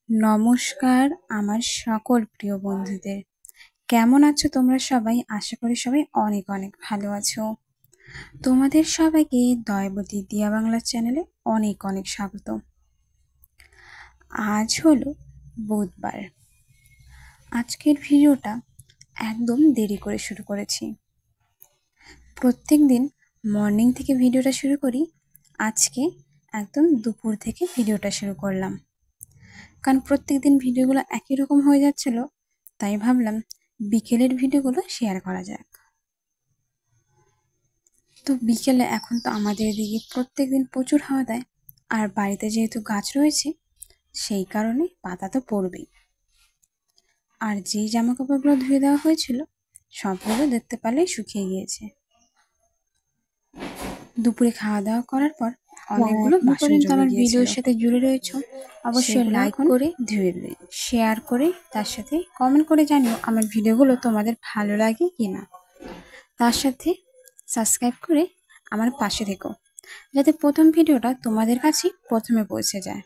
নমস্কার আমার সকল প্রিয় বন্ধুদের। কেমন আছো তোমরা সবাই? আশা করি সবাই অনেক অনেক ভালো আছো। তোমাদের সবাইকে দয়াবতী দিয়া বাংলা চ্যানেলে অনেক অনেক স্বাগত। আজ হলো বুধবার। আজকের ভিডিওটা একদম দেরি করে শুরু করেছি। প্রত্যেক দিন মর্নিং থেকে ভিডিওটা শুরু করি, আজকে একদম দুপুর থেকে ভিডিওটা শুরু করলাম। কারণ প্রত্যেক দিন ভিডিওগুলো একই রকম হয়ে যাচ্ছিল, তাই ভাবলাম বিকেলের ভিডিওগুলো শেয়ার করা যাক। তো বিকেলে এখন তো আমাদের এদিকে প্রত্যেক দিন প্রচুর হাওয়া দেয়, আর বাড়িতে যেহেতু গাছ রয়েছে সেই কারণে পাতা তো পড়বেই। আর যেই জামা কাপড়গুলো ধুয়ে দেওয়া হয়েছিল সবগুলো দেখতে পারলেই শুকিয়ে গিয়েছে। দুপুরে খাওয়া দাওয়া করার পর অনেকগুলো বাসন জমে আমার ভিডিওর সাথে জুড়ে রয়েছে, অবশ্যই লাইক করে ধুয়ে দিই, শেয়ার করে তার সাথে কমেন্ট করে জানিও আমার ভিডিওগুলো তোমাদের ভালো লাগে কিনা। তার সাথে সাবস্ক্রাইব করে আমার পাশে থেকো, যাতে প্রথম ভিডিওটা তোমাদের কাছে প্রথমে পৌঁছে যায়।